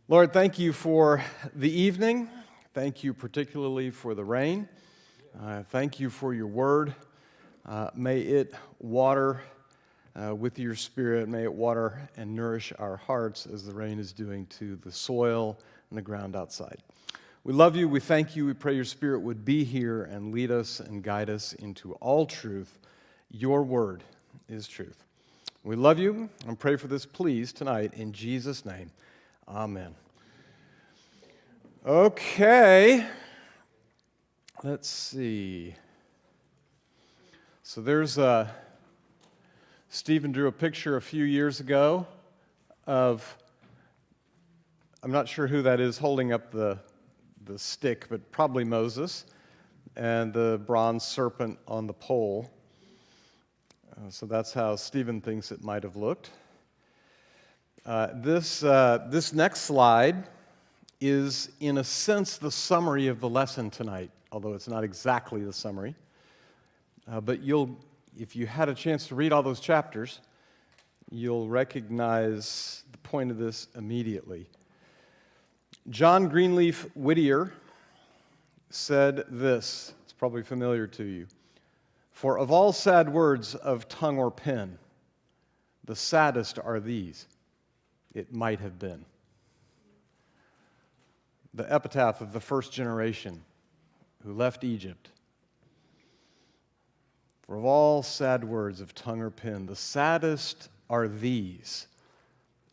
Lord, thank you for the evening. Thank you particularly for the rain. Thank you for your word. May it water with your spirit. May it water and nourish our hearts as the rain is doing to the soil and the ground outside. We love you. We thank you. We pray your spirit would be here and lead us and guide us into all truth. Your word is truth. We love you and pray for this, please, tonight in Jesus' name. Amen. Okay, let's see. So there's Stephen drew a picture a few years ago of, I'm not sure who that is holding up the stick, but probably Moses, and the bronze serpent on the pole. So that's how Stephen thinks it might have looked. This next slide is, in a sense, the summary of the lesson tonight, although it's not exactly the summary. But if you had a chance to read all those chapters, you'll recognize the point of this immediately. John Greenleaf Whittier said this, it's probably familiar to you. For of all sad words of tongue or pen, the saddest are these. It might have been. The epitaph of the first generation who left Egypt. For of all sad words of tongue or pen, the saddest are these.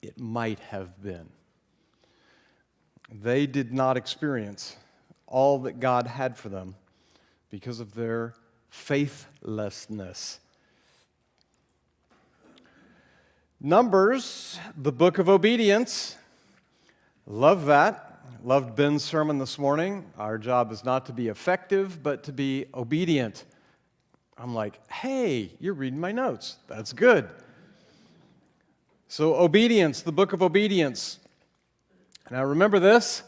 It might have been. They did not experience all that God had for them because of their faithlessness. Numbers, the book of obedience. Love that. Loved Ben's sermon this morning. Our job is not to be effective, but to be obedient. I'm like, hey, you're reading my notes. That's good. So obedience, the book of obedience. Now remember this.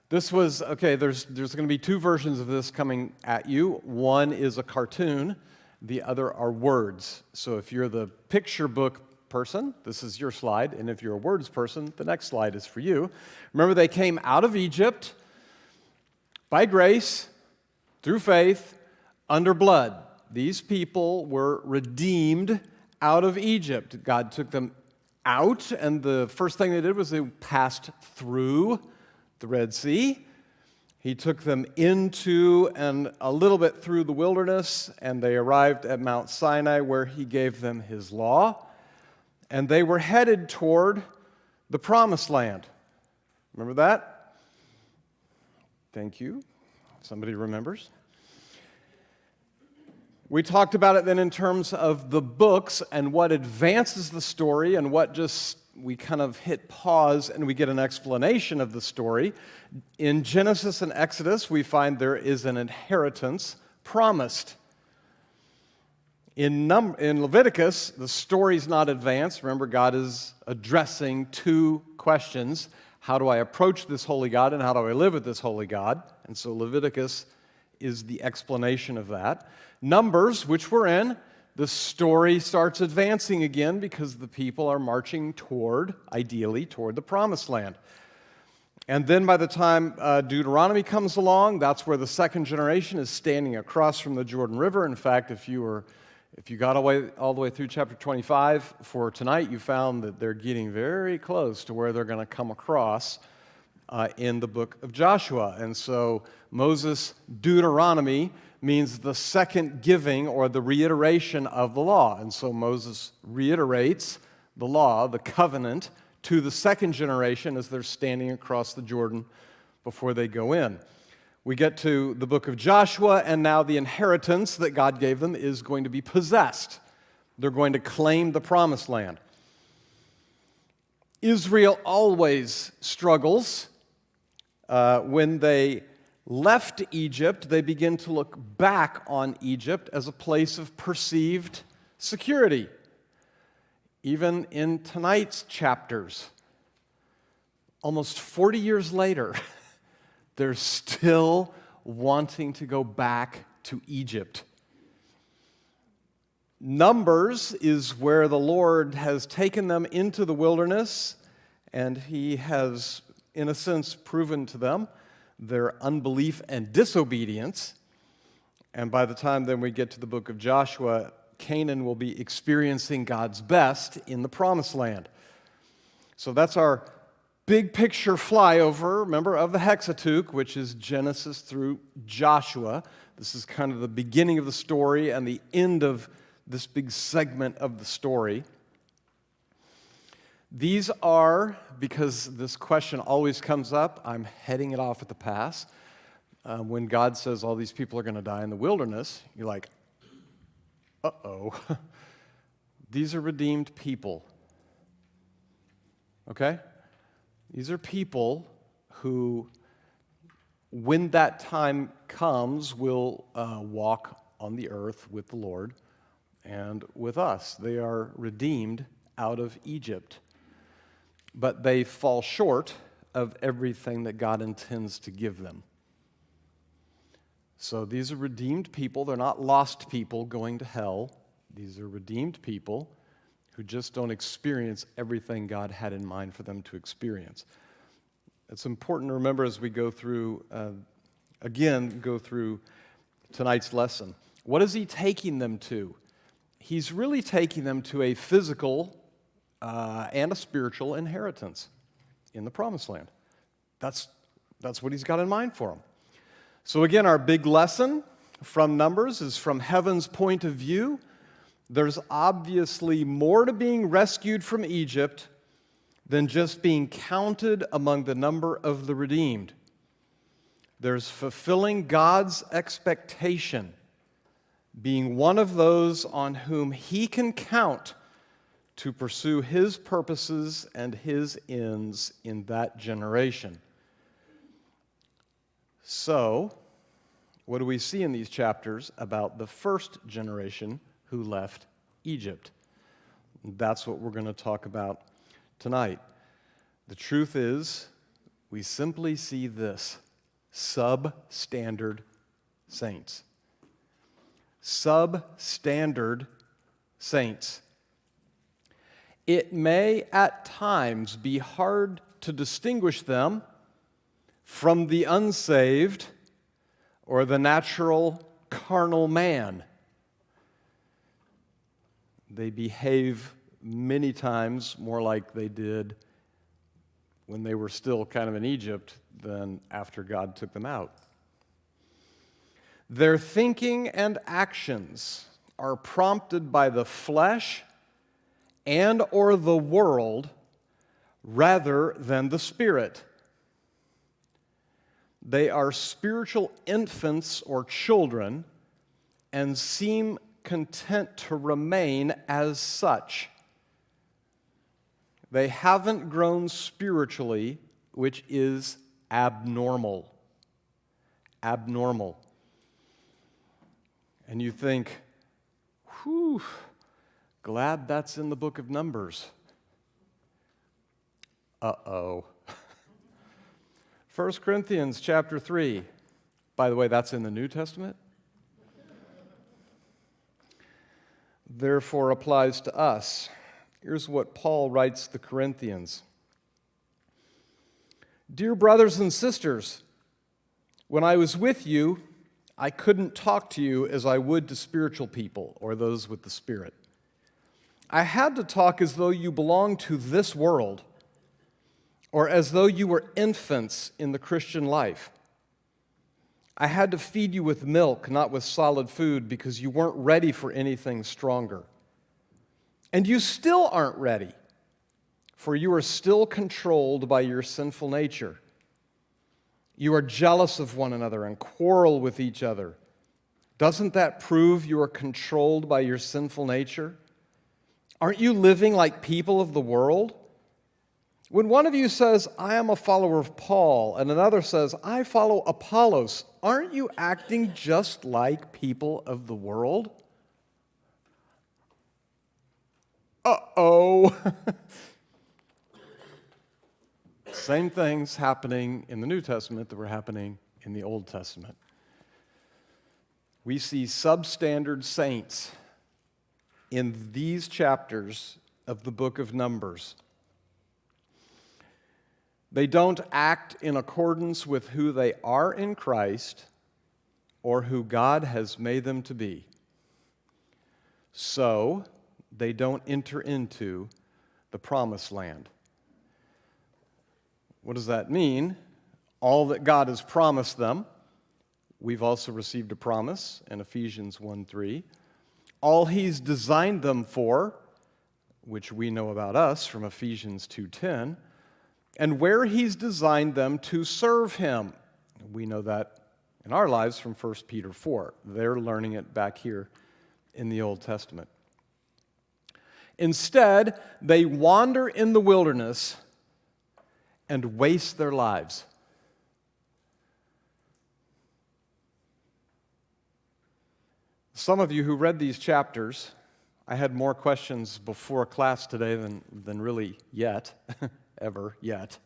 This was, okay, there's going to be two versions of this coming at you. One is a cartoon. The other are words. So if you're the picture book person, this is your slide, and if you're a words person, the next slide is for you. Remember, they came out of Egypt by grace, through faith, under blood. These people were redeemed out of Egypt. God took them out, and the first thing they did was they passed through the Red Sea. He took them into and a little bit through the wilderness, and they arrived at Mount Sinai, where he gave them his law. And they were headed toward the Promised Land. Remember that? Thank you. Somebody remembers. We talked about it then in terms of the books and what advances the story and what just we kind of hit pause and we get an explanation of the story. In Genesis and Exodus, we find there is an inheritance promised. In Leviticus, the story's not advanced. Remember, God is addressing two questions. How do I approach this holy God, and how do I live with this holy God? And so Leviticus is the explanation of that. Numbers, which we're in, the story starts advancing again because the people are marching ideally toward the Promised Land. And then by the time Deuteronomy comes along, that's where the second generation is standing across from the Jordan River. In fact, if you got all the way through chapter 25 for tonight, you found that they're getting very close to where they're going to come across in the book of Joshua. And so Moses' Deuteronomy means the second giving or the reiteration of the law. And so Moses reiterates the law, the covenant, to the second generation as they're standing across the Jordan before they go in. We get to the book of Joshua, and now the inheritance that God gave them is going to be possessed. They're going to claim the Promised Land. Israel always struggles. When they left Egypt, they begin to look back on Egypt as a place of perceived security. Even in tonight's chapters, almost 40 years later, they're still wanting to go back to Egypt. Numbers is where the Lord has taken them into the wilderness, and he has in a sense, proven to them their unbelief and disobedience. And by the time then we get to the book of Joshua, Canaan will be experiencing God's best in the Promised Land. So that's our big picture flyover, remember, of the Hexateuch, which is Genesis through Joshua. This is kind of the beginning of the story and the end of this big segment of the story. These are, because this question always comes up, I'm heading it off at the pass. When God says all these people are going to die in the wilderness, you're like, uh-oh. These are redeemed people. Okay? These are people who, when that time comes, will walk on the earth with the Lord and with us. They are redeemed out of Egypt. But they fall short of everything that God intends to give them. So these are redeemed people. They're not lost people going to hell. These are redeemed people who just don't experience everything God had in mind for them to experience. It's important to remember as we go through, go through tonight's lesson. What is he taking them to? He's really taking them to a physical and a spiritual inheritance in the Promised Land. That's what he's got in mind for them. So again, our big lesson from Numbers is from heaven's point of view. There's obviously more to being rescued from Egypt than just being counted among the number of the redeemed. There's fulfilling God's expectation, being one of those on whom he can count to pursue his purposes and his ends in that generation. So, what do we see in these chapters about the first generation who left Egypt? That's what we're going to talk about tonight. The truth is, we simply see this: substandard saints. Substandard saints. It may at times be hard to distinguish them from the unsaved or the natural carnal man. They behave many times more like they did when they were still kind of in Egypt than after God took them out. Their thinking and actions are prompted by the flesh and or the world rather than the Spirit. They are spiritual infants or children and seem content to remain as such. They haven't grown spiritually, which is abnormal. Abnormal. And you think, whew, glad that's in the book of Numbers. Uh-oh. 1 Corinthians chapter 3. By the way, that's in the New Testament. Therefore applies to us. Here's what Paul writes to the Corinthians. Dear brothers and sisters, when I was with you, I couldn't talk to you as I would to spiritual people or those with the Spirit. I had to talk as though you belonged to this world, or as though you were infants in the Christian life. I had to feed you with milk, not with solid food, because you weren't ready for anything stronger. And you still aren't ready, for you are still controlled by your sinful nature. You are jealous of one another and quarrel with each other. Doesn't that prove you are controlled by your sinful nature? Aren't you living like people of the world? When one of you says, I am a follower of Paul, and another says, I follow Apollos, aren't you acting just like people of the world? Uh-oh. Same things happening in the New Testament that were happening in the Old Testament. We see substandard saints in these chapters of the book of Numbers. They don't act in accordance with who they are in Christ or who God has made them to be. So, they don't enter into the promised land. What does that mean? All that God has promised them, we've also received a promise in Ephesians 1:3. All He's designed them for, which we know about us from Ephesians 2:10, and where He's designed them to serve Him. We know that in our lives from 1 Peter 4. They're learning it back here in the Old Testament. Instead, they wander in the wilderness and waste their lives. Some of you who read these chapters, I had more questions before class today than really yet, ever yet.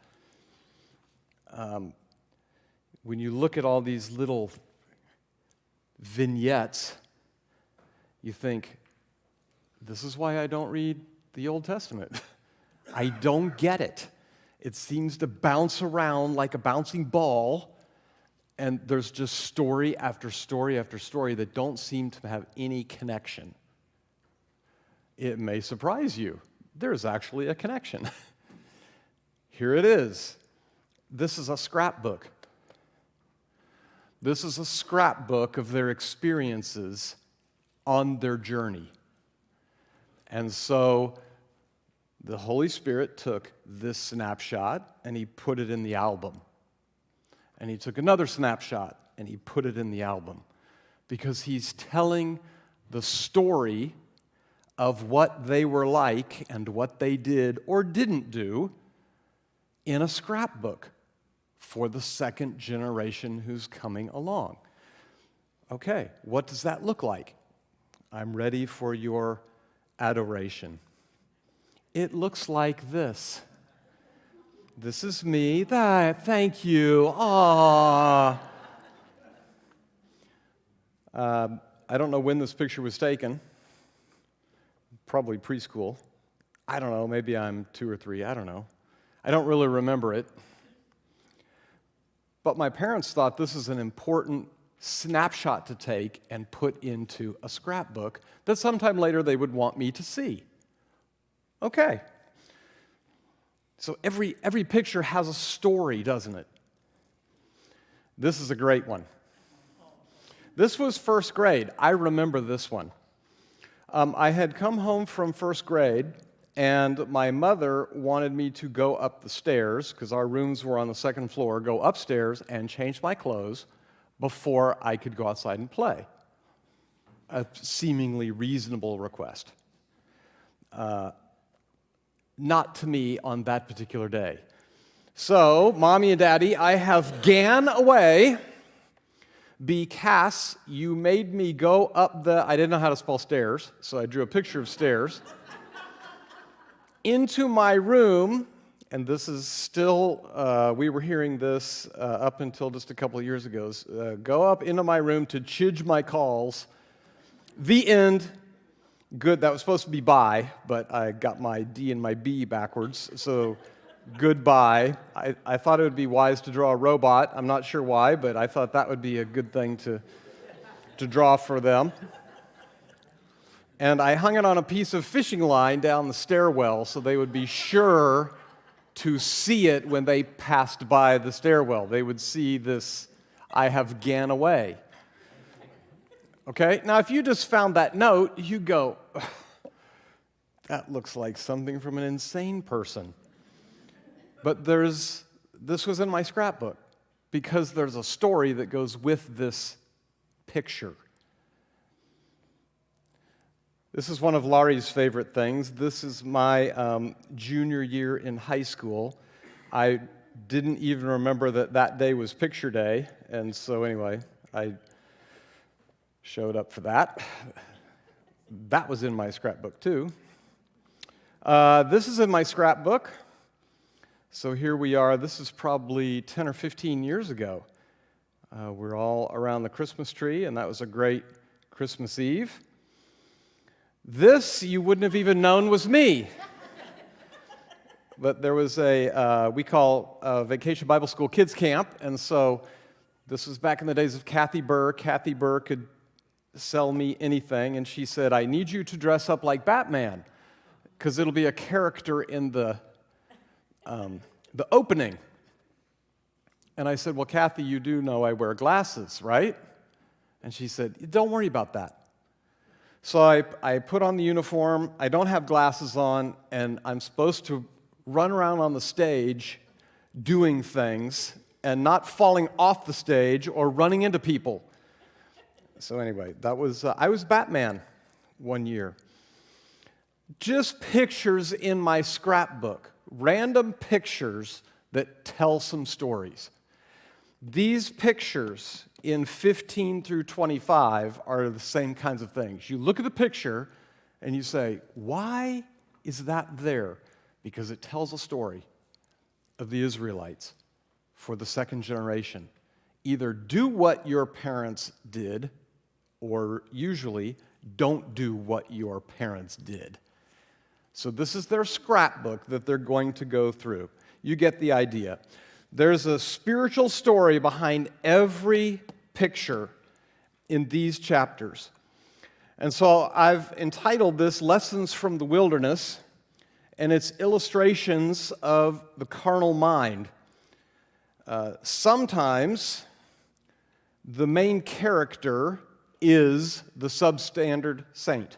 When you look at all these little vignettes, you think, this is why I don't read the Old Testament. I don't get it. It seems to bounce around like a bouncing ball, and there's just story after story after story that don't seem to have any connection. It may surprise you. There's actually a connection. Here it is. This is a scrapbook. This is a scrapbook of their experiences on their journey. And so the Holy Spirit took this snapshot and He put it in the album. And He took another snapshot and He put it in the album. Because He's telling the story of what they were like and what they did or didn't do in a scrapbook for the second generation who's coming along. Okay, what does that look like? I'm ready for your adoration. It looks like this. This is me. Thank you. Aww. I don't know when this picture was taken. Probably preschool. I don't know. Maybe I'm 2 or 3. I don't know. I don't really remember it. But my parents thought this is an important snapshot to take and put into a scrapbook that sometime later they would want me to see. Okay. So every picture has a story, doesn't it? This is a great one. This was first grade. I remember this one. I had come home from first grade, and my mother wanted me to go up the stairs, because our rooms were on the second floor, go upstairs and change my clothes before I could go outside and play. A seemingly reasonable request. Not to me on that particular day. So, Mommy and Daddy, I have gone away because you made me go up I didn't know how to spell stairs, so I drew a picture of stairs, into my room, and this is still, we were hearing this up until just a couple of years ago, go up into my room to chidge my calls. The end. Good, that was supposed to be bye, but I got my D and my B backwards, so goodbye. I thought it would be wise to draw a robot. I'm not sure why, but I thought that would be a good thing to draw for them. And I hung it on a piece of fishing line down the stairwell so they would be sure to see it when they passed by the stairwell. They would see this, I have gone away. Okay, now if you just found that note, you go, that looks like something from an insane person. But this was in my scrapbook because there's a story that goes with this picture. This is one of Laurie's favorite things. This is my junior year in high school. I didn't even remember that day was picture day, and so anyway, I showed up for that. That was in my scrapbook too. This is in my scrapbook. So here we are. This is probably 10 or 15 years ago. We're all around the Christmas tree, and that was a great Christmas Eve. This you wouldn't have even known was me. but there was we call Vacation Bible School Kids Camp, and so this was back in the days of Kathy Burr. Kathy Burr could sell me anything, and she said, I need you to dress up like Batman, because it'll be a character in the opening. And I said, well, Kathy, you do know I wear glasses, right? And she said, don't worry about that. So I put on the uniform, I don't have glasses on, and I'm supposed to run around on the stage doing things and not falling off the stage or running into people. So anyway, that was I was Batman one year. Just pictures in my scrapbook, random pictures that tell some stories. These pictures in 15 through 25 are the same kinds of things. You look at the picture and you say, why is that there? Because it tells a story of the Israelites for the second generation. Either do what your parents did, or usually don't do what your parents did. So this is their scrapbook that they're going to go through. You get the idea. There's a spiritual story behind every picture in these chapters. And so I've entitled this Lessons from the Wilderness, and it's illustrations of the carnal mind. Sometimes the main character is the substandard saint.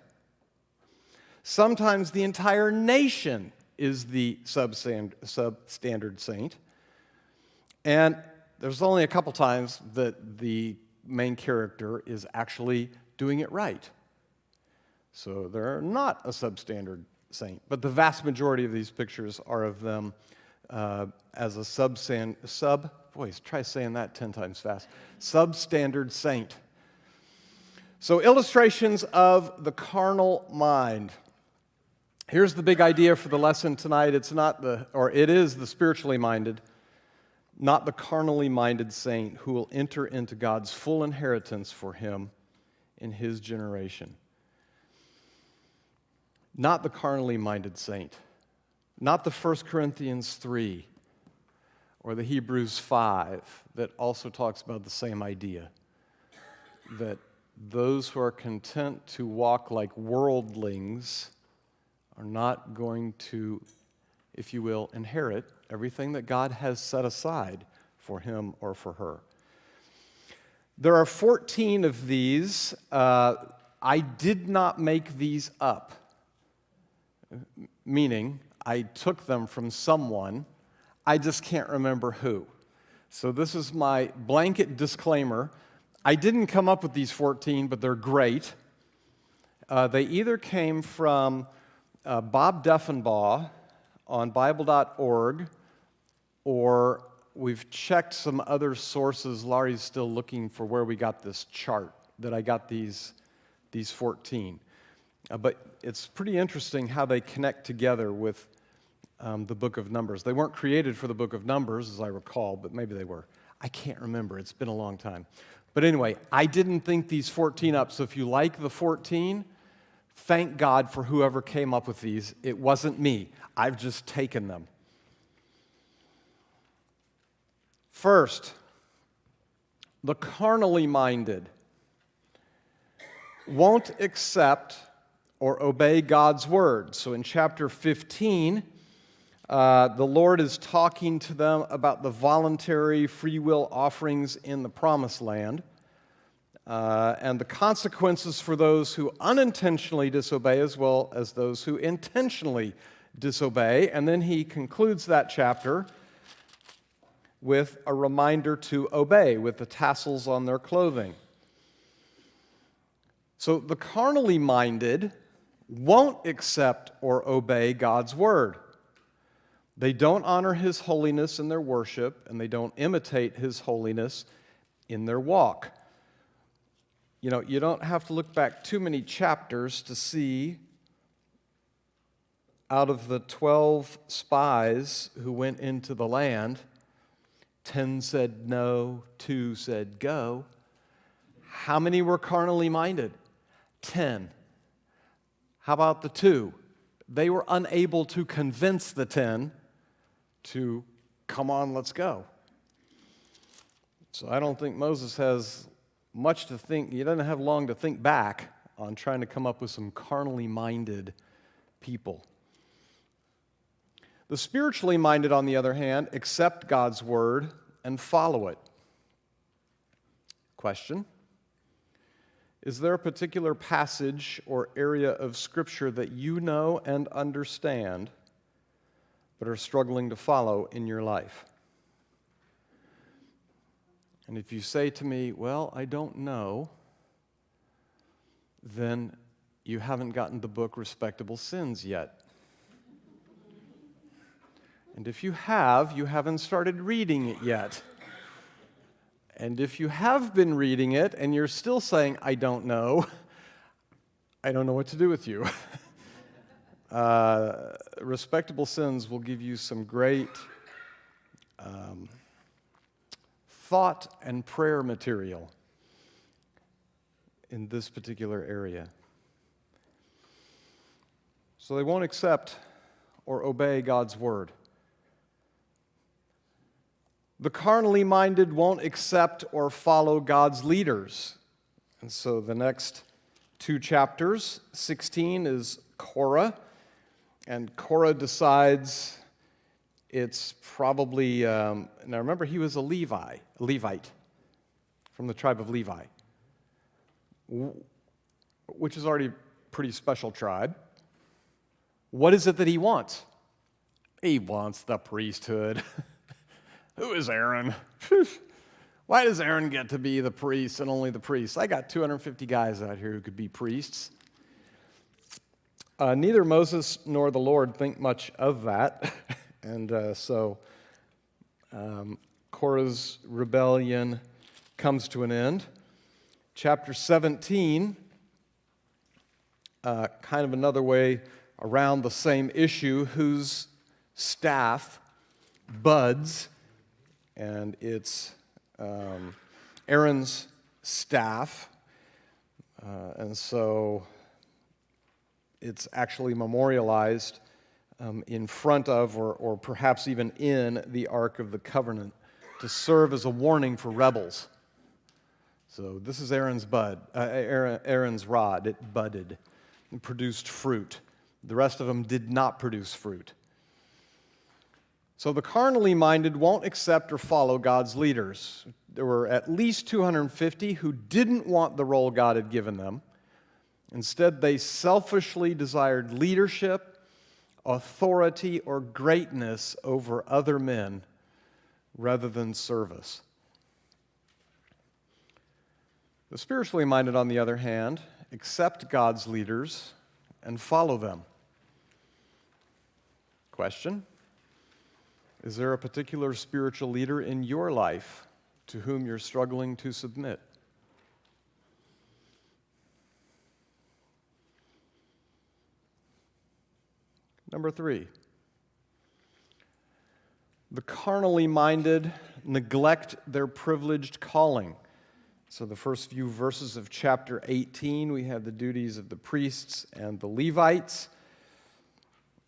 Sometimes the entire nation is the substandard saint. And there's only a couple times that the main character is actually doing it right. So they're not a substandard saint. But the vast majority of these pictures are of them as a try saying that 10 times fast. Substandard saint. So illustrations of the carnal mind. Here's the big idea for the lesson tonight. It is the spiritually minded, not the carnally minded saint who will enter into God's full inheritance for him in his generation. Not the carnally minded saint. Not the 1 Corinthians 3 or the Hebrews 5 that also talks about the same idea. That those who are content to walk like worldlings are not going to, if you will, inherit everything that God has set aside for him or for her. There are 14 of these. I did not make these up, meaning I took them from someone. I just can't remember who. So this is my blanket disclaimer. I didn't come up with these 14, but they're great. They either came from Bob Deffenbaugh on Bible.org, or we've checked some other sources. Laurie's still looking for where we got this chart that I got these 14. But it's pretty interesting how they connect together with the book of Numbers. They weren't created for the book of Numbers, as I recall, but maybe they were. I can't remember. It's been a long time. But anyway, I didn't think these 14 up, so if you like the 14, thank God for whoever came up with these. It wasn't me. I've just taken them. First, the carnally minded won't accept or obey God's word. So in chapter 15, the Lord is talking to them about the voluntary free will offerings in the promised land and the consequences for those who unintentionally disobey as well as those who intentionally disobey. And then he concludes that chapter with a reminder to obey with the tassels on their clothing. So the carnally minded won't accept or obey God's word. They don't honor his holiness in their worship, and they don't imitate his holiness in their walk. You know, you don't have to look back too many chapters to see out of the 12 spies who went into the land, 10 said no, 2 said go. How many were carnally minded? 10. How about the 2? They were unable to convince the 10 to, come on, let's go. So I don't think Moses has much to think. He doesn't have long to think back on trying to come up with some carnally minded people. The spiritually minded, on the other hand, accept God's word and follow it. Question: is there a particular passage or area of Scripture that you know and understand but are struggling to follow in your life? And if you say to me, well, I don't know, then you haven't gotten the book Respectable Sins yet. And if you have, you haven't started reading it yet. And if you have been reading it and you're still saying, I don't know what to do with you. Respectable Sins will give you some great thought and prayer material in this particular area. So they won't accept or obey God's word. The carnally minded won't accept or follow God's leaders. And so the next two chapters, 16 is Korah, and Korah decides it's probably, now remember he was a Levite from the tribe of Levi, which is already a pretty special tribe. What is it that he wants? He wants the priesthood. Who is Aaron? Why does Aaron get to be the priest and only the priest? I got 250 guys out here who could be priests. Neither Moses nor the Lord think much of that. And so Korah's rebellion comes to an end. Chapter 17, kind of another way around the same issue, whose staff buds, and it's Aaron's staff. And so it's actually memorialized in front of, or perhaps even in, the Ark of the Covenant to serve as a warning for rebels. So this is Aaron's rod. It budded and produced fruit. The rest of them did not produce fruit. So the carnally minded won't accept or follow God's leaders. There were at least 250 who didn't want the role God had given them. Instead, they selfishly desired leadership, authority, or greatness over other men rather than service. The spiritually minded, on the other hand, accept God's leaders and follow them. Question: is there a particular spiritual leader in your life to whom you're struggling to submit? Number 3, the carnally minded neglect their privileged calling. So the first few verses of chapter 18, we have the duties of the priests and the Levites.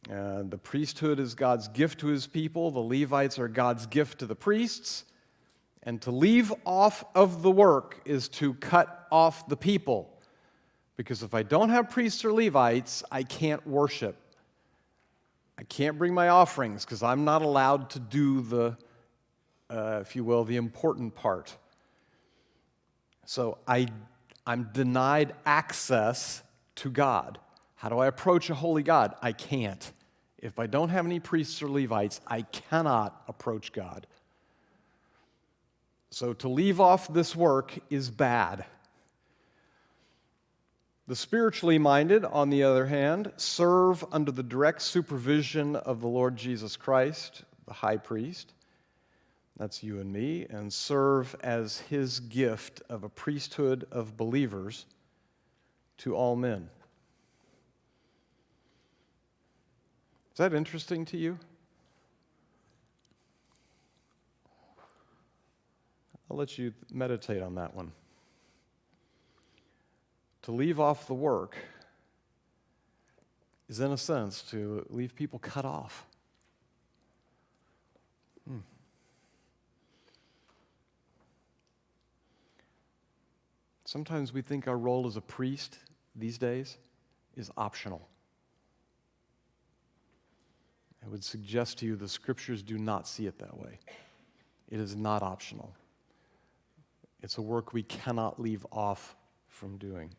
The priesthood is God's gift to his people. The Levites are God's gift to the priests. And to leave off of the work is to cut off the people. Because if I don't have priests or Levites, I can't worship. I can't bring my offerings because I'm not allowed to do the, if you will, the important part. So I'm denied access to God. How do I approach a holy God? I can't. If I don't have any priests or Levites, I cannot approach God. So to leave off this work is bad. The spiritually minded, on the other hand, serve under the direct supervision of the Lord Jesus Christ, the high priest. That's you and me, and serve as his gift of a priesthood of believers to all men. Is that interesting to you? I'll let you meditate on that one. To leave off the work is, in a sense, to leave people cut off. Sometimes we think our role as a priest these days is optional. I would suggest to you the scriptures do not see it that way. It is not optional. It's a work we cannot leave off from doing.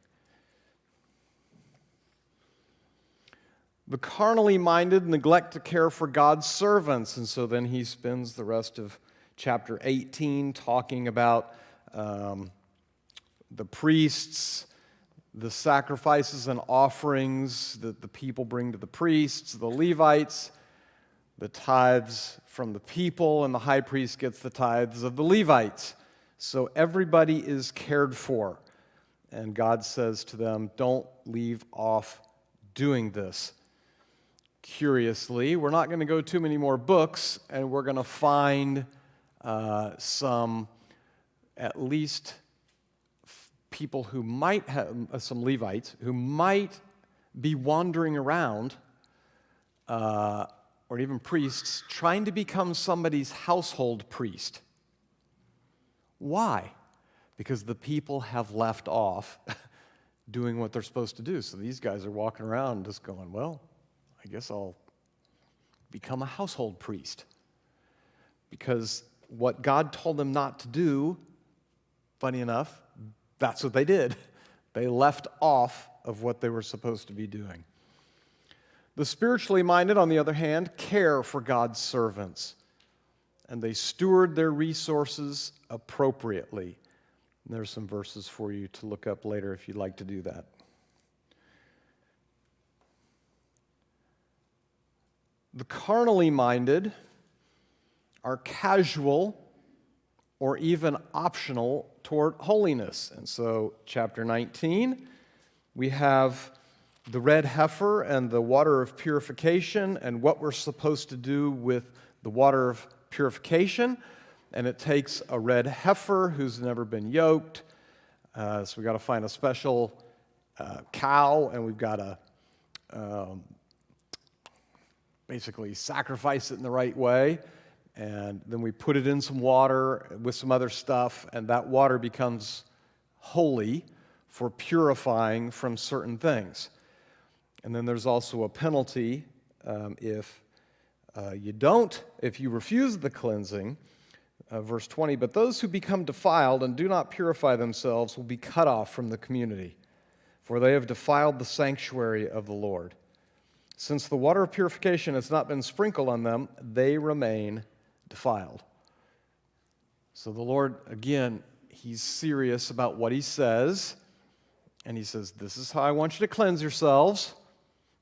The carnally minded neglect to care for God's servants, and so then he spends the rest of chapter 18 talking about the priests, the sacrifices and offerings that the people bring to the priests, the Levites, the tithes from the people, and the high priest gets the tithes of the Levites. So everybody is cared for. And God says to them, don't leave off doing this. Curiously, we're not going to go too many more books, and we're going to find some, at least people who might have, some Levites, who might be wandering around, or even priests, trying to become somebody's household priest. Why? Because the people have left off doing what they're supposed to do. So these guys are walking around just going, well, I guess I'll become a household priest. Because what God told them not to do, funny enough, that's what they did. They left off of what they were supposed to be doing. The spiritually minded, on the other hand, care for God's servants, and they steward their resources appropriately. And there's some verses for you to look up later if you'd like to do that. The carnally minded are casual or even optional toward holiness. And so, chapter 19, we have the red heifer and the water of purification and what we're supposed to do with the water of purification. And it takes a red heifer who's never been yoked. So we've got to find a special cow, and we've got to basically sacrifice it in the right way. And then we put it in some water with some other stuff, and that water becomes holy for purifying from certain things. And then there's also a penalty if you refuse the cleansing. Verse 20, but those who become defiled and do not purify themselves will be cut off from the community, for they have defiled the sanctuary of the Lord. Since the water of purification has not been sprinkled on them, they remain defiled. So the Lord, again, he's serious about what he says, and he says, this is how I want you to cleanse yourselves,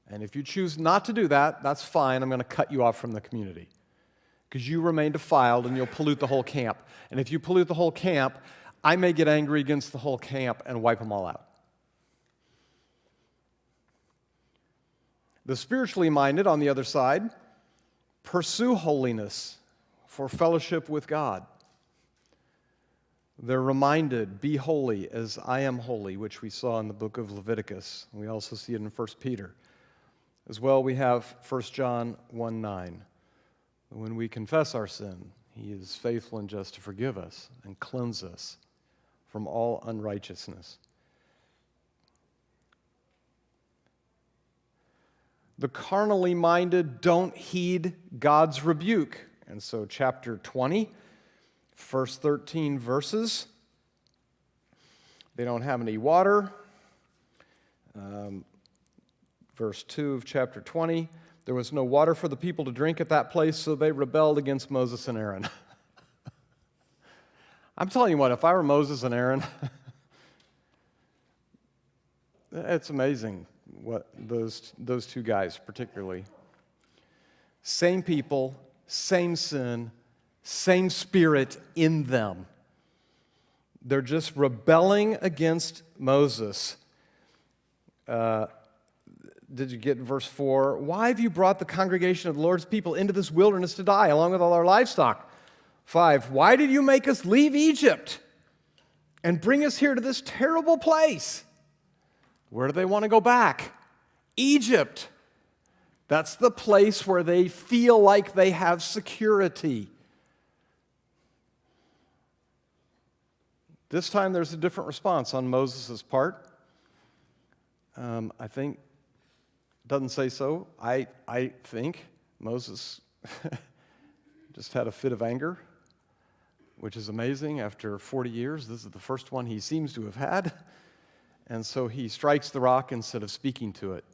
and if you choose not to do that, that's fine. I'm going to cut you off from the community because you remain defiled and you'll pollute the whole camp. And if you pollute the whole camp, I may get angry against the whole camp and wipe them all out. The spiritually minded, on the other side, pursue holiness for fellowship with God. They're reminded, be holy as I am holy, which we saw in the book of Leviticus. We also see it in 1 Peter. As well, we have 1 John 1:9. When we confess our sin, he is faithful and just to forgive us and cleanse us from all unrighteousness. The carnally minded don't heed God's rebuke. And so chapter 20, first 13 verses, they don't have any water. Verse 2 of chapter 20, there was no water for the people to drink at that place, so they rebelled against Moses and Aaron. I'm telling you what, if I were Moses and Aaron, it's amazing what those two guys particularly. Same people, same sin, same spirit in them. They're just rebelling against Moses. Did you get verse 4? Why have you brought the congregation of the Lord's people into this wilderness to die, along with all our livestock? 5, why did you make us leave Egypt and bring us here to this terrible place? Where do they want to go back? Egypt. That's the place where they feel like they have security. This time there's a different response on Moses' part. I think, doesn't say so. I think Moses just had a fit of anger, which is amazing. After 40 years, this is the first one he seems to have had. And so he strikes the rock instead of speaking to it.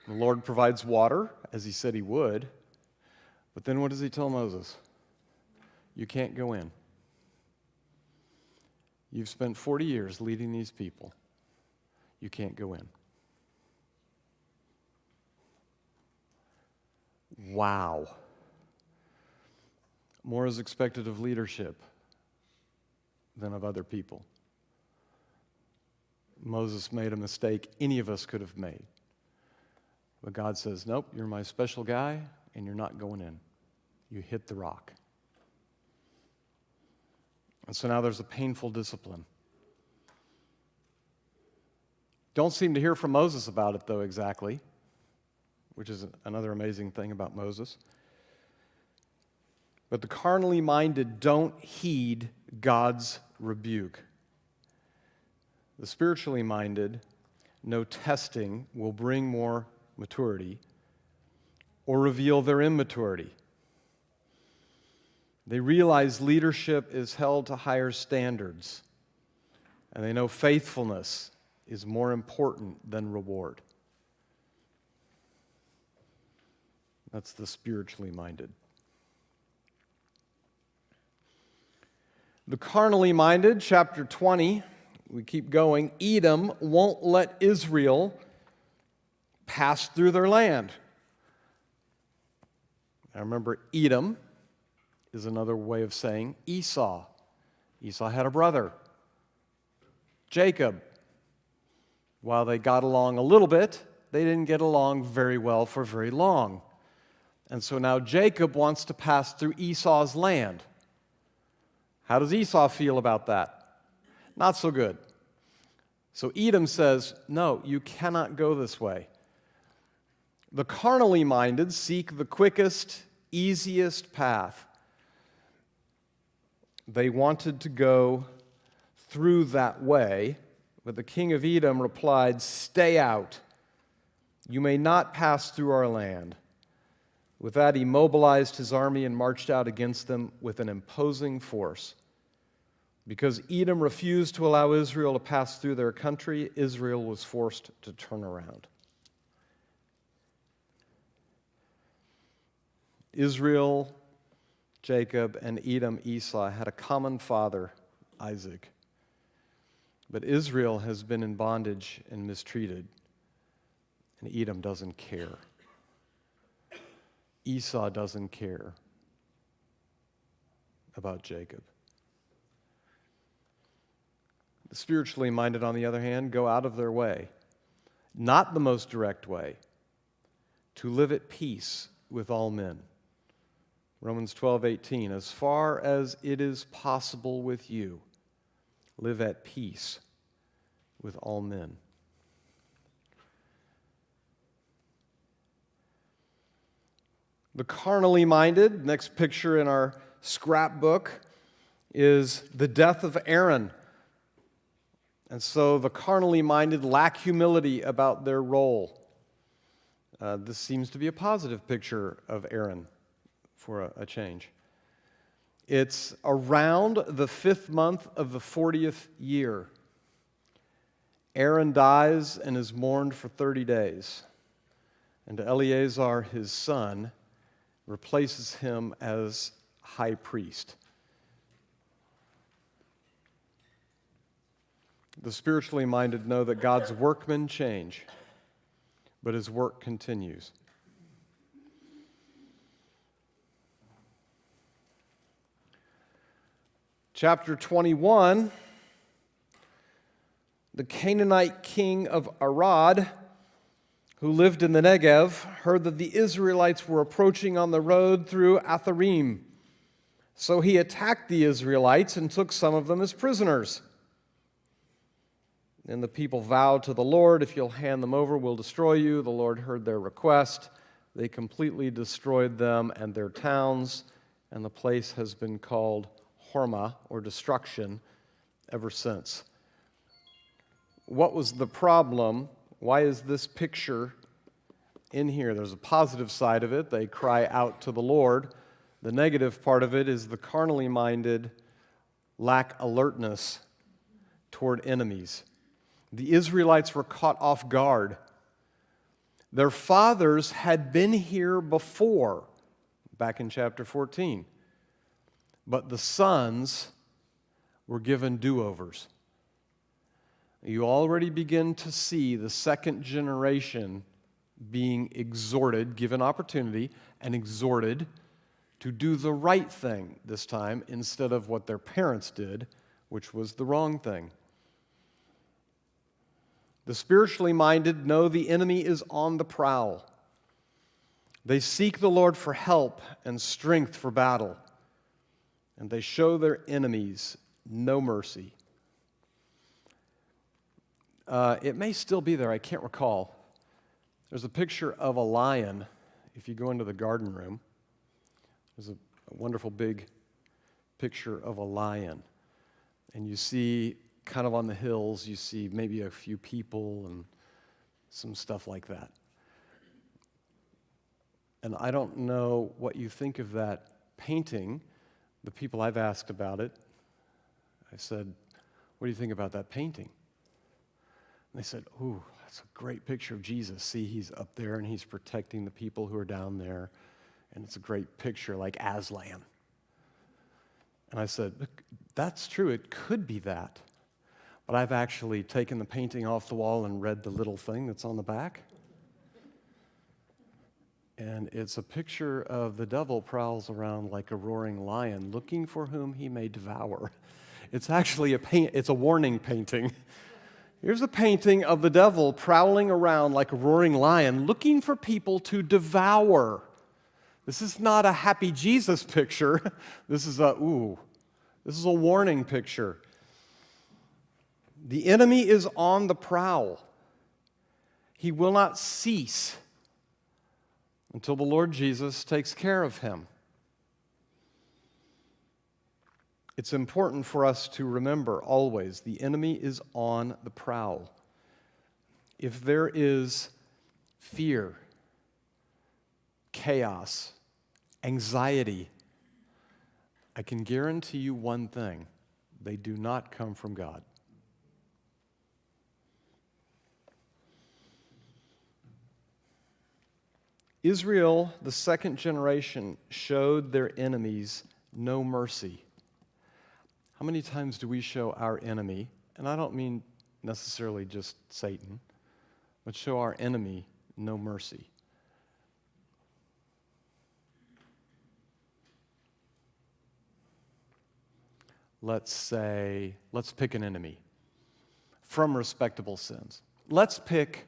The Lord provides water, as he said he would. But then what does he tell Moses? You can't go in. You've spent 40 years leading these people. You can't go in. Wow. More is expected of leadership than of other people. Moses made a mistake any of us could have made. But God says, nope, you're my special guy, and you're not going in. You hit the rock. And so now there's a painful discipline. Don't seem to hear from Moses about it, though, exactly, which is another amazing thing about Moses. But the carnally minded don't heed God's rebuke. The spiritually minded know testing will bring more maturity or reveal their immaturity. They realize leadership is held to higher standards, and they know faithfulness is more important than reward. That's the spiritually minded. The carnally minded, chapter 20, we keep going. Edom won't let Israel pass through their land. Now remember, Edom is another way of saying Esau. Esau had a brother, Jacob. While they got along a little bit, they didn't get along very well for very long. And so now Jacob wants to pass through Esau's land. How does Esau feel about that? Not so good. So Edom says, no, you cannot go this way. The carnally minded seek the quickest, easiest path. They wanted to go through that way, but the king of Edom replied, stay out. You may not pass through our land. With that, he mobilized his army and marched out against them with an imposing force. Because Edom refused to allow Israel to pass through their country, Israel was forced to turn around. Israel, Jacob, and Edom, Esau, had a common father, Isaac. But Israel has been in bondage and mistreated, and Edom doesn't care. Esau doesn't care about Jacob. The spiritually minded, on the other hand, go out of their way, not the most direct way, to live at peace with all men. Romans 12:18, as far as it is possible with you, live at peace with all men. The carnally minded, next picture in our scrapbook, is the death of Aaron. And so the carnally minded lack humility about their role. This seems to be a positive picture of Aaron for a change. It's around the 5th month of the 40th year. Aaron dies and is mourned for 30 days. And Eleazar, his son, replaces him as high priest. The spiritually minded know that God's workmen change, but his work continues. Chapter 21, the Canaanite king of Arad, who lived in the Negev, heard that the Israelites were approaching on the road through Atharim. So he attacked the Israelites and took some of them as prisoners. And the people vowed to the Lord, if you'll hand them over, we'll destroy you. The Lord heard their request. They completely destroyed them and their towns, and the place has been called horma, or destruction, ever since. What was the problem? Why is this picture in here? There's a positive side of it. They cry out to the Lord. The negative part of it is the carnally minded lack alertness toward enemies. The Israelites were caught off guard. Their fathers had been here before, back in chapter 14. But the sons were given do-overs. You already begin to see the second generation being exhorted, given opportunity, and exhorted to do the right thing this time instead of what their parents did, which was the wrong thing. The spiritually minded know the enemy is on the prowl. They seek the Lord for help and strength for battle, and they show their enemies no mercy. It may still be there, I can't recall. There's a picture of a lion. If you go into the garden room, there's a wonderful big picture of a lion. And you see, kind of on the hills, you see maybe a few people and some stuff like that. And I don't know what you think of that painting. The people I've asked about it, I said, what do you think about that painting? And they said, ooh, that's a great picture of Jesus. See, he's up there and he's protecting the people who are down there. And it's a great picture, like Aslan. And I said, that's true, it could be that. But I've actually taken the painting off the wall and read the little thing that's on the back. And it's a picture of the devil prowls around like a roaring lion, looking for whom he may devour. It's actually it's a warning painting. Here's a painting of the devil prowling around like a roaring lion, looking for people to devour. This is not a happy Jesus picture. This is a warning picture. The enemy is on the prowl. He will not cease until the Lord Jesus takes care of him. It's important for us to remember always the enemy is on the prowl. If there is fear, chaos, anxiety, I can guarantee you one thing: they do not come from God. Israel, the second generation, showed their enemies no mercy. How many times do we show our enemy, and I don't mean necessarily just Satan, but show our enemy no mercy? Let's pick an enemy from respectable sins. Let's pick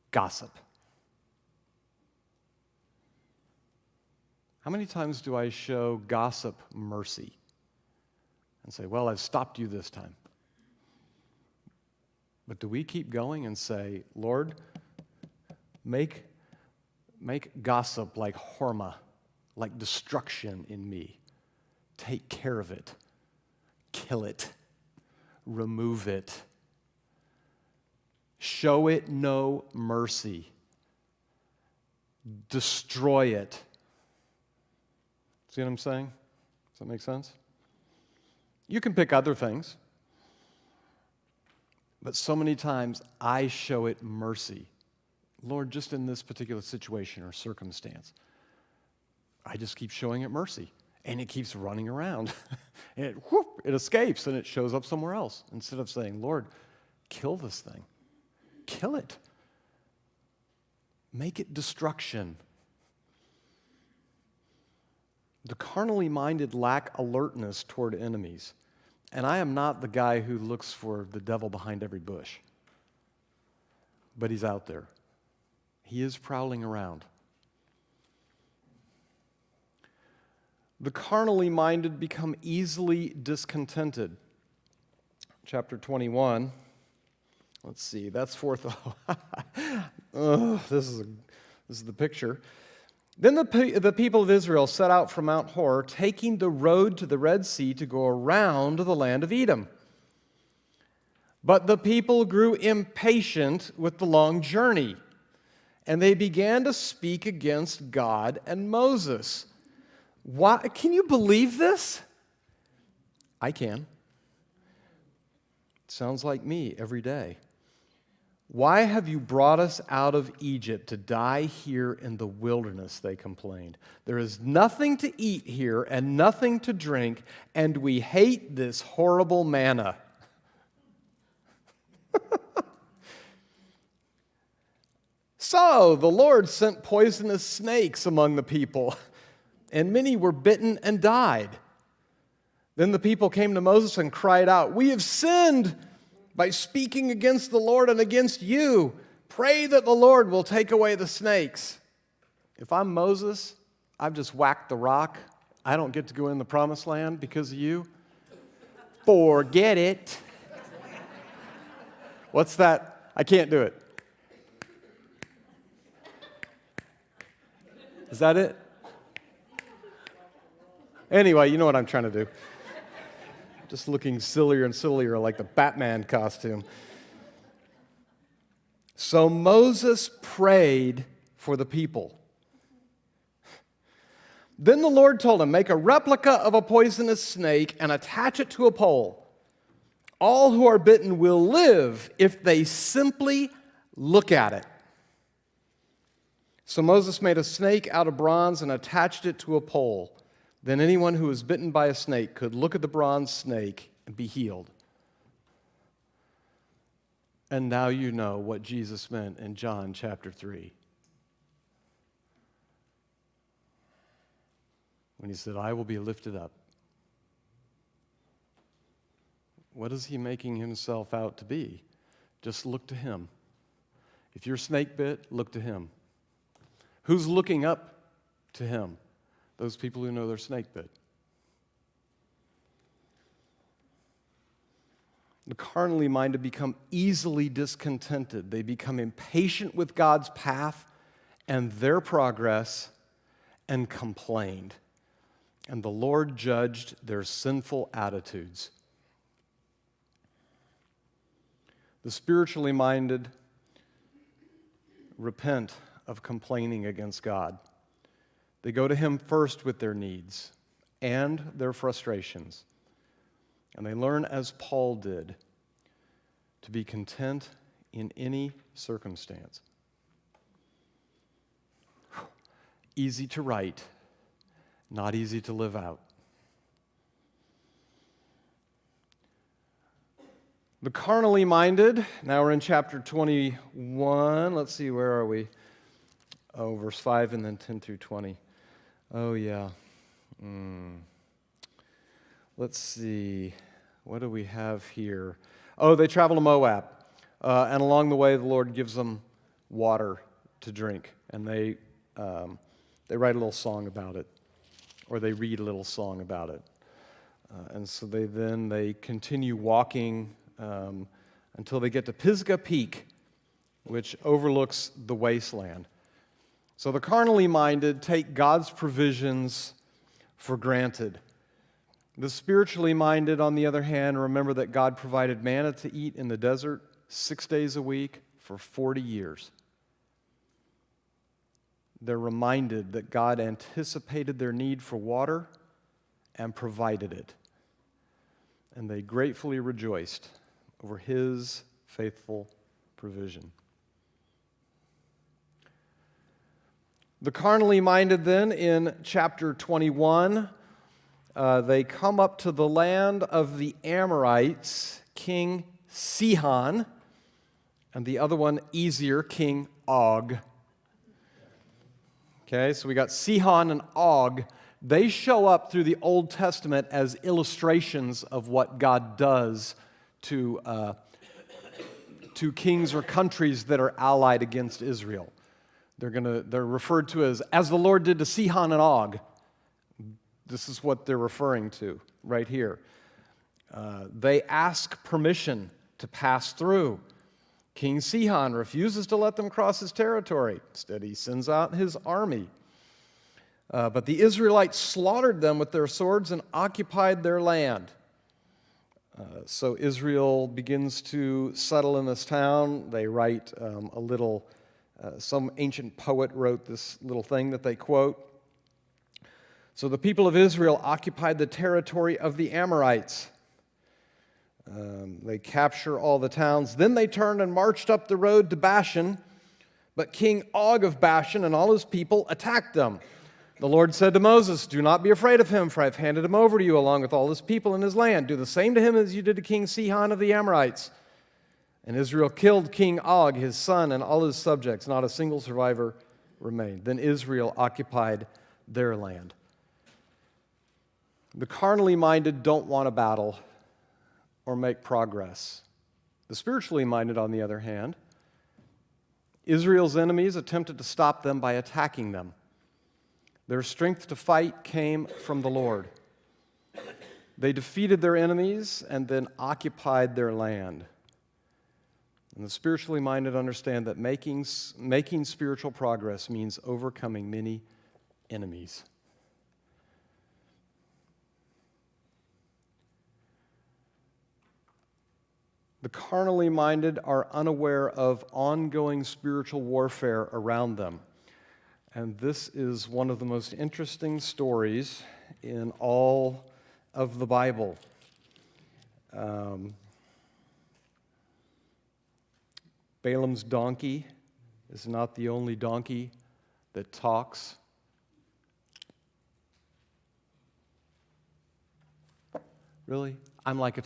gossip. How many times do I show gossip mercy and say, well, I've stopped you this time? But do we keep going and say, Lord, make gossip like horma, like destruction in me. Take care of it. Kill it. Remove it. Show it no mercy. Destroy it. See what I'm saying? Does that make sense? You can pick other things, but so many times I show it mercy. Lord, just in this particular situation or circumstance, I just keep showing it mercy, and it keeps running around. And it escapes, and it shows up somewhere else. Instead of saying, Lord, kill this thing. Kill it. Make it destruction. The carnally minded lack alertness toward enemies. And I am not the guy who looks for the devil behind every bush. But he's out there. He is prowling around. The carnally minded become easily discontented. Chapter 21. Let's see, that's fourth. This is the picture. Then the people of Israel set out from Mount Hor, taking the road to the Red Sea to go around the land of Edom. But the people grew impatient with the long journey, and they began to speak against God and Moses. Why? Can you believe this? I can. Sounds like me every day. Why have you brought us out of Egypt to die here in the wilderness, they complained. There is nothing to eat here and nothing to drink, and we hate this horrible manna. So the Lord sent poisonous snakes among the people, and many were bitten and died. Then the people came to Moses and cried out, "We have sinned by speaking against the Lord and against you. Pray that the Lord will take away the snakes." If I'm Moses, I've just whacked the rock. I don't get to go in the promised land because of you. Forget it. What's that? I can't do it. Is that it? Anyway, you know what I'm trying to do. Just looking sillier and sillier like the Batman costume. So Moses prayed for the people. Then the Lord told him, "Make a replica of a poisonous snake and attach it to a pole. All who are bitten will live if they simply look at it." So Moses made a snake out of bronze and attached it to a pole. Then anyone who was bitten by a snake could look at the bronze snake and be healed. And now you know what Jesus meant in John chapter 3. When he said, "I will be lifted up." What is he making himself out to be? Just look to him. If you're snake bit, look to him. Who's looking up to him? Those people who know they're snake bit. The carnally minded become easily discontented. They become impatient with God's path and their progress and complained. And the Lord judged their sinful attitudes. The spiritually minded repent of complaining against God. They go to him first with their needs and their frustrations. And they learn, as Paul did, to be content in any circumstance. Easy to write, not easy to live out. The carnally minded, now we're in chapter 21. Let's see, where are we? Oh, verse 5 and then 10 through 20. Oh, yeah. Let's see. What do we have here? Oh, they travel to Moab. And along the way, the Lord gives them water to drink. And they write a little song about it. Or they read a little song about it. And so they continue walking until they get to Pisgah Peak, which overlooks the wasteland. So the carnally minded take God's provisions for granted. The spiritually minded, on the other hand, remember that God provided manna to eat in the desert 6 days a week for 40 years. They're reminded that God anticipated their need for water and provided it. And they gratefully rejoiced over his faithful provision. The carnally minded then, in chapter 21, they come up to the land of the Amorites, King Sihon, and the other one, easier, King Og. Okay, so we got Sihon and Og. They show up through the Old Testament as illustrations of what God does to kings or countries that are allied against Israel. They're referred to as the Lord did to Sihon and Og. This is what they're referring to right here. They ask permission to pass through. King Sihon refuses to let them cross his territory. Instead, he sends out his army. But the Israelites slaughtered them with their swords and occupied their land. So Israel begins to settle in this town. They write a little, some ancient poet wrote this little thing that they quote. So the people of Israel occupied the territory of the Amorites. They capture all the towns. Then they turned and marched up the road to Bashan. But King Og of Bashan and all his people attacked them. The Lord said to Moses, "Do not be afraid of him, for I have handed him over to you along with all his people and his land. Do the same to him as you did to King Sihon of the Amorites." And Israel killed King Og, his son, and all his subjects. Not a single survivor remained. Then Israel occupied their land. The carnally minded don't want a battle or make progress. The spiritually minded, on the other hand, Israel's enemies attempted to stop them by attacking them. Their strength to fight came from the Lord. They defeated their enemies and then occupied their land. And the spiritually minded understand that making spiritual progress means overcoming many enemies. The carnally minded are unaware of ongoing spiritual warfare around them. And this is one of the most interesting stories in all of the Bible. Balaam's donkey is not the only donkey that talks. Really? I'm like a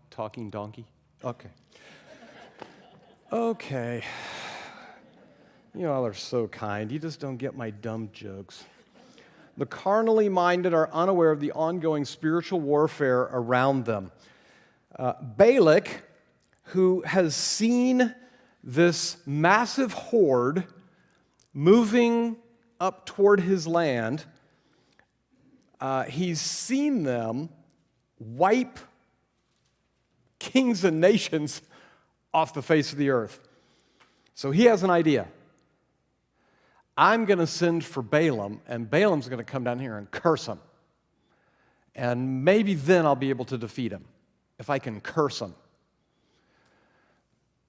talking donkey? Okay. Okay. You all are so kind. You just don't get my dumb jokes. The carnally minded are unaware of the ongoing spiritual warfare around them. Balak, who has seen this massive horde moving up toward his land, he's seen them wipe kings and nations off the face of the earth. So he has an idea. I'm going to send for Balaam, and Balaam's going to come down here and curse him. And maybe then I'll be able to defeat him, if I can curse him.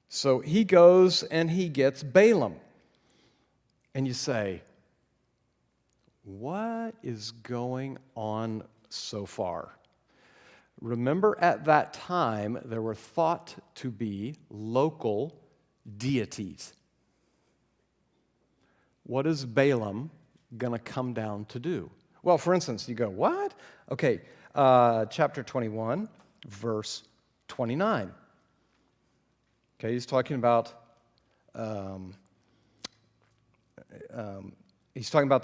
So he goes and he gets Balaam. And you say, what is going on so far? Remember, at that time, there were thought to be local deities. What is Balaam going to come down to do? Well, for instance, you go, what? Okay, chapter 21, verse 29. Okay, he's talking about the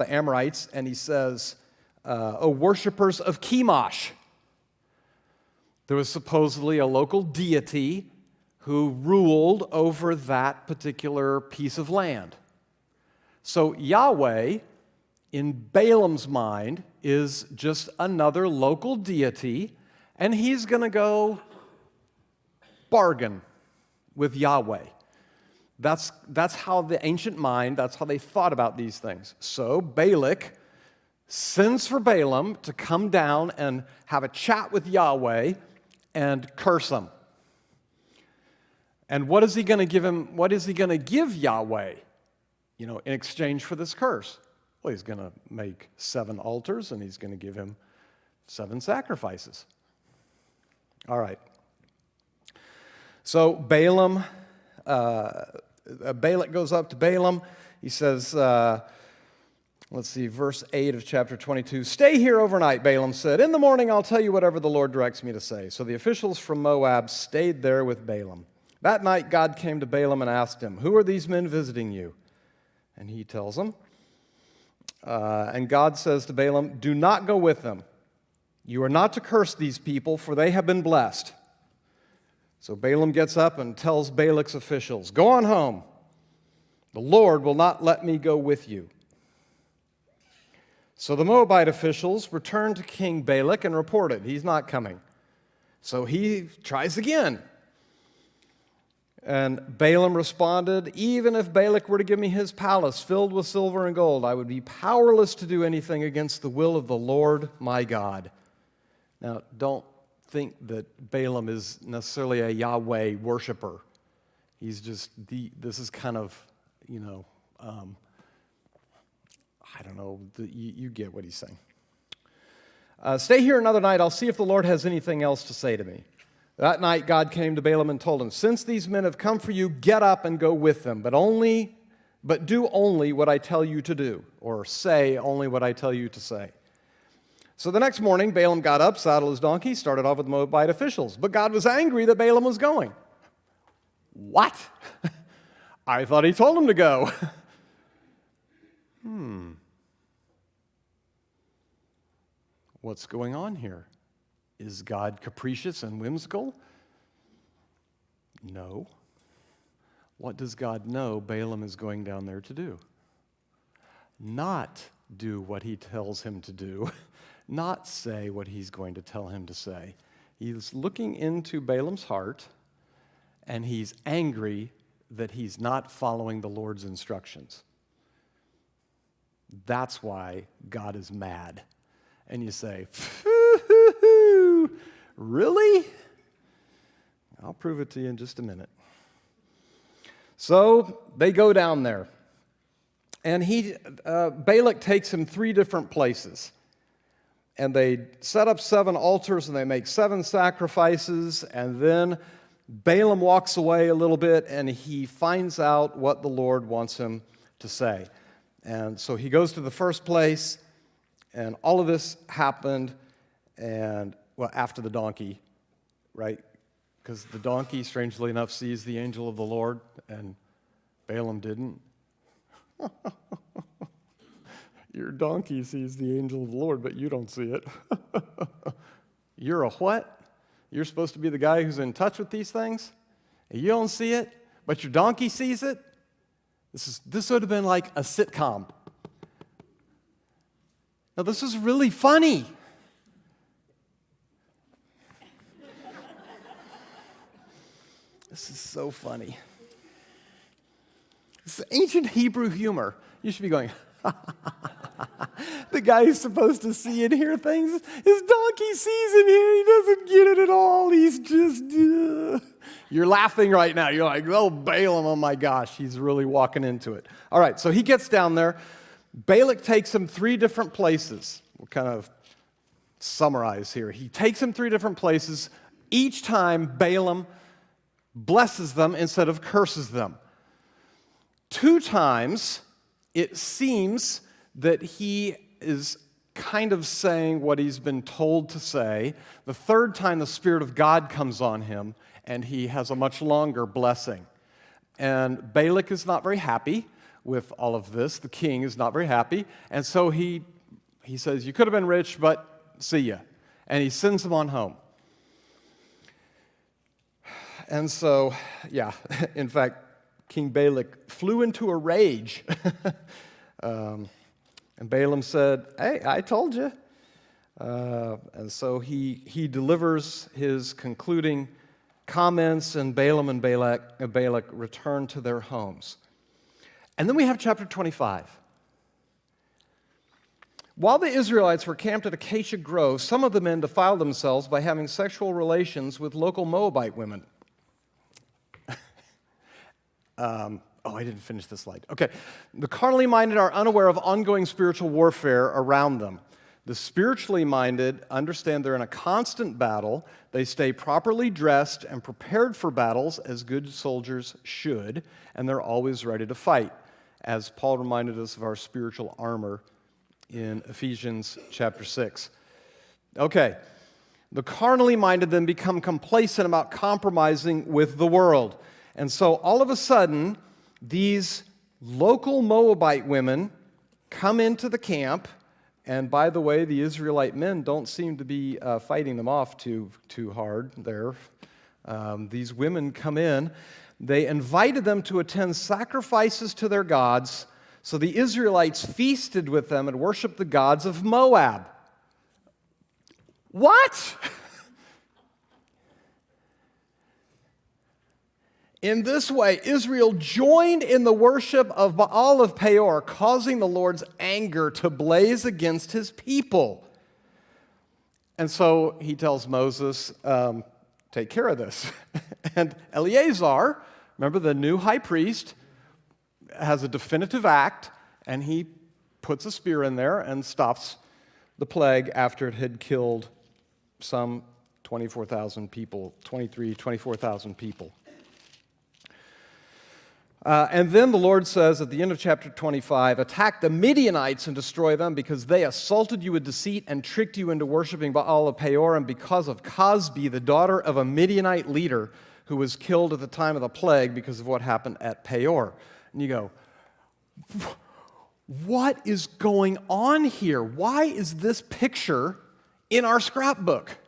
Amorites, and he says, "O worshipers of Chemosh." There was supposedly a local deity who ruled over that particular piece of land. So Yahweh, in Balaam's mind, is just another local deity, and he's going to go bargain with Yahweh. That's how the ancient mind, that's how they thought about these things. So Balak sends for Balaam to come down and have a chat with Yahweh and curse him. And what is he going to give him? What is he going to give Yahweh, in exchange for this curse? Well, he's going to make 7 altars, and he's going to give him 7 sacrifices. All right. So Balak goes up to Balaam. He says, let's see, verse 8 of chapter 22. "Stay here overnight," Balaam said. "In the morning I'll tell you whatever the Lord directs me to say." So the officials from Moab stayed there with Balaam. That night God came to Balaam and asked him, "Who are these men visiting you?" And he tells them. And God says to Balaam, "Do not go with them. You are not to curse these people, for they have been blessed." So Balaam gets up and tells Balak's officials, "Go on home. The Lord will not let me go with you." So the Moabite officials returned to King Balak and reported, he's not coming. So he tries again. And Balaam responded, even if Balak were to give me his palace filled with silver and gold, I would be powerless to do anything against the will of the Lord my God. Now, don't think that Balaam is necessarily a Yahweh worshiper. He's just, this is kind of, I don't know, you get what he's saying. Stay here another night, I'll see if the Lord has anything else to say to me. That night God came to Balaam and told him, since these men have come for you, get up and go with them, but do only what I tell you to do, or say only what I tell you to say. So the next morning, Balaam got up, saddled his donkey, started off with the Moabite officials. But God was angry that Balaam was going. What? I thought he told him to go. What's going on here? Is God capricious and whimsical? No. What does God know Balaam is going down there to do? Not do what he tells him to do, not say what he's going to tell him to say. He's looking into Balaam's heart, and he's angry that he's not following the Lord's instructions. That's why God is mad. And you say, really? I'll prove it to you in just a minute. So they go down there. And Balak takes him 3 different places. And they set up 7 altars and they make 7 sacrifices. And then Balaam walks away a little bit and he finds out what the Lord wants him to say. And so he goes to the first place, and all of this happened, after the donkey, right? Because the donkey, strangely enough, sees the angel of the Lord, and Balaam didn't. Your donkey sees the angel of the Lord, but you don't see it. You're a what? You're supposed to be the guy who's in touch with these things? And you don't see it, but your donkey sees it? This would have been like a sitcom. Now, this is really funny. This is so funny. This is ancient Hebrew humor. You should be going, the guy who's supposed to see and hear things, his donkey sees and he doesn't get it at all. He's just, You're laughing right now. You're like, oh, Balaam, oh my gosh, he's really walking into it. All right, so he gets down there. Balak takes him 3 different places. We'll kind of summarize here. He takes him 3 different places. Each time, Balaam blesses them instead of curses them. 2 times, it seems that he is kind of saying what he's been told to say. The 3rd time, the Spirit of God comes on him, and he has a much longer blessing. And Balak is not very happy with all of this. The king is not very happy. And so he says, you could have been rich, but see ya. And he sends them on home. And so, in fact, King Balak flew into a rage. And Balaam said, hey, I told you. And so he delivers his concluding comments, and Balaam and Balak return to their homes. And then we have chapter 25. While the Israelites were camped at Acacia Grove, some of the men defiled themselves by having sexual relations with local Moabite women. I didn't finish this slide. Okay. The carnally minded are unaware of ongoing spiritual warfare around them. The spiritually minded understand they're in a constant battle. They stay properly dressed and prepared for battles as good soldiers should, and they're always ready to fight, as Paul reminded us of our spiritual armor in Ephesians chapter 6. Okay, the carnally minded then become complacent about compromising with the world. And so all of a sudden, these local Moabite women come into the camp. And by the way, the Israelite men don't seem to be fighting them off too hard there. These women come in. They invited them to attend sacrifices to their gods, so the Israelites feasted with them and worshiped the gods of Moab. What? In this way, Israel joined in the worship of Baal of Peor, causing the Lord's anger to blaze against his people. And so he tells Moses, take care of this. And Eleazar, remember the new high priest, has a definitive act, and he puts a spear in there and stops the plague after it had killed some 24,000 people, 24,000 people. And then the Lord says at the end of chapter 25, attack the Midianites and destroy them because they assaulted you with deceit and tricked you into worshiping Baal of Peor, and because of Cosbi, the daughter of a Midianite leader who was killed at the time of the plague because of what happened at Peor. And you go, what is going on here? Why is this picture in our scrapbook?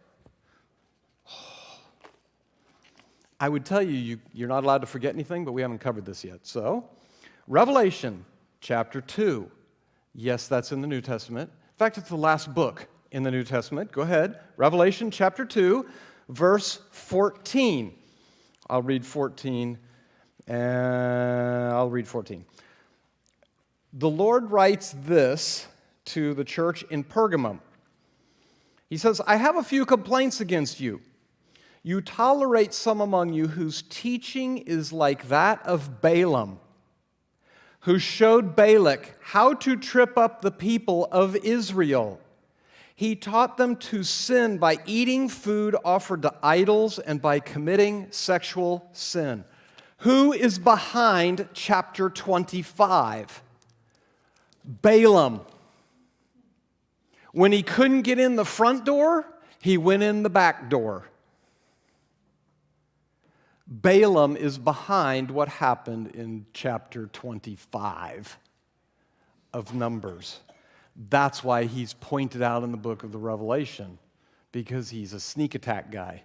I would tell you, you're not allowed to forget anything, but we haven't covered this yet. So, Revelation chapter 2. Yes, that's in the New Testament. In fact, it's the last book in the New Testament. Go ahead. Revelation chapter 2, verse 14. I'll read 14. The Lord writes this to the church in Pergamum. He says, I have a few complaints against you. You tolerate some among you whose teaching is like that of Balaam, who showed Balak how to trip up the people of Israel. He taught them to sin by eating food offered to idols and by committing sexual sin. Who is behind chapter 25? Balaam. When he couldn't get in the front door, he went in the back door. Balaam is behind what happened in chapter 25 of Numbers. That's why he's pointed out in the book of the Revelation, because he's a sneak attack guy.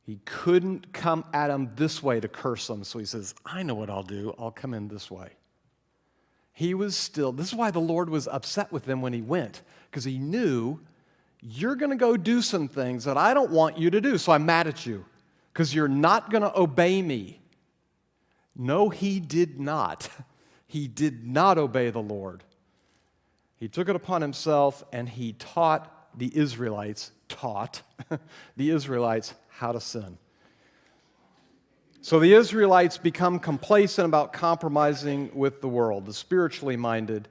He couldn't come at him this way to curse them, so he says, I know what I'll do. I'll come in this way. This is why the Lord was upset with them when he went, because he knew you're going to go do some things that I don't want you to do, so I'm mad at you because you're not going to obey me. No, he did not. He did not obey the Lord. He took it upon himself and he taught the Israelites how to sin. So the Israelites become complacent about compromising with the world. The spiritually minded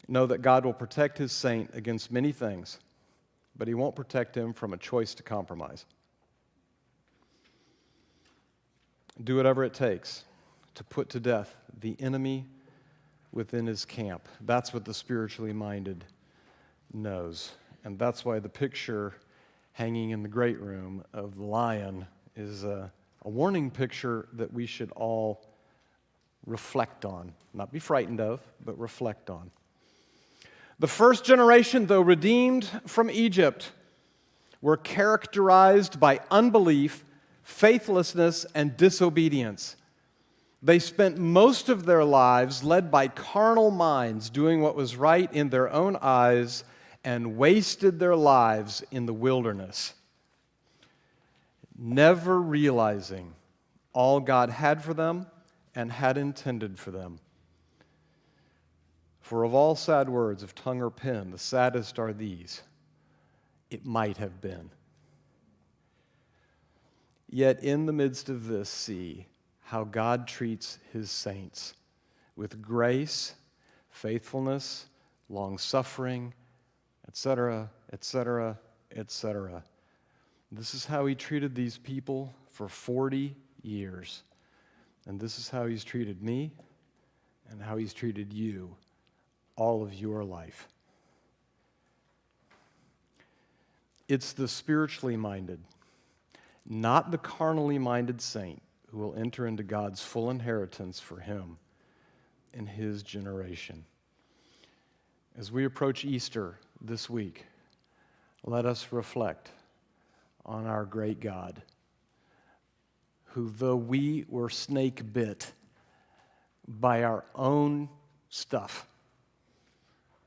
know that God will protect his saint against many things, but he won't protect him from a choice to compromise. Do whatever it takes to put to death the enemy within his camp. That's what the spiritually minded knows. And that's why the picture hanging in the great room of the lion is a warning picture that we should all reflect on. Not be frightened of, but reflect on. The first generation, though redeemed from Egypt, were characterized by unbelief, faithlessness, and disobedience. They spent most of their lives led by carnal minds, doing what was right in their own eyes, and wasted their lives in the wilderness, never realizing all God had for them and had intended for them. For of all sad words of tongue or pen, the saddest are these: it might have been. Yet in the midst of this, see how God treats his saints with grace, faithfulness, long-suffering, etc., etc., etc. This is how he treated these people for 40 years. And this is how he's treated me and how he's treated you all of your life. It's the spiritually minded, not the carnally minded saint, who will enter into God's full inheritance for him in his generation. As we approach Easter this week, let us reflect on our great God, who, though we were snake bit by our own stuff,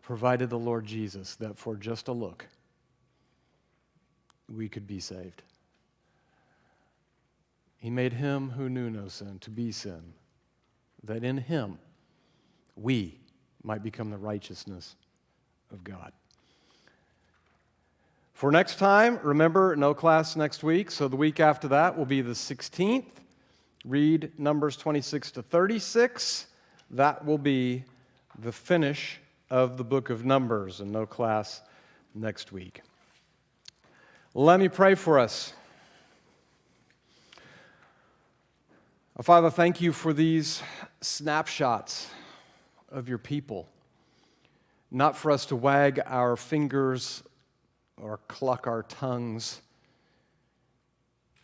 provided the Lord Jesus that for just a look, we could be saved. He made him who knew no sin to be sin, that in him we might become the righteousness of God. For next time, remember, no class next week, so the week after that will be the 16th. Read Numbers 26 to 36. That will be the finish of the book of Numbers, and no class next week. Let me pray for us. Father, thank you for these snapshots of your people, not for us to wag our fingers or cluck our tongues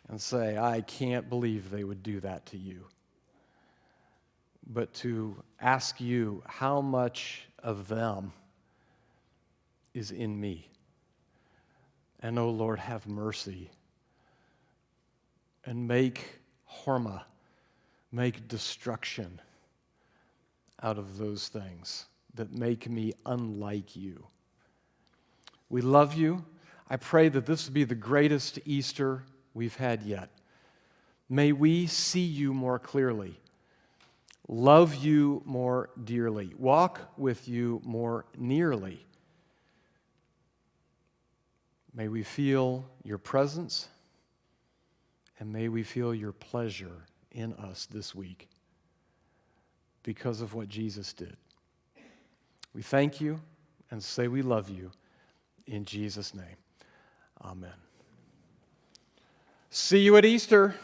and say, I can't believe they would do that to you, but to ask you how much of them is in me. And, oh Lord, have mercy and make Hormah, make destruction out of those things that make me unlike you. We love you. I pray that this will be the greatest Easter we've had yet. May we see you more clearly, love you more dearly, walk with you more nearly. May we feel your presence, and may we feel your pleasure in us this week because of what Jesus did. We thank you and say we love you in Jesus' name. Amen. See you at Easter.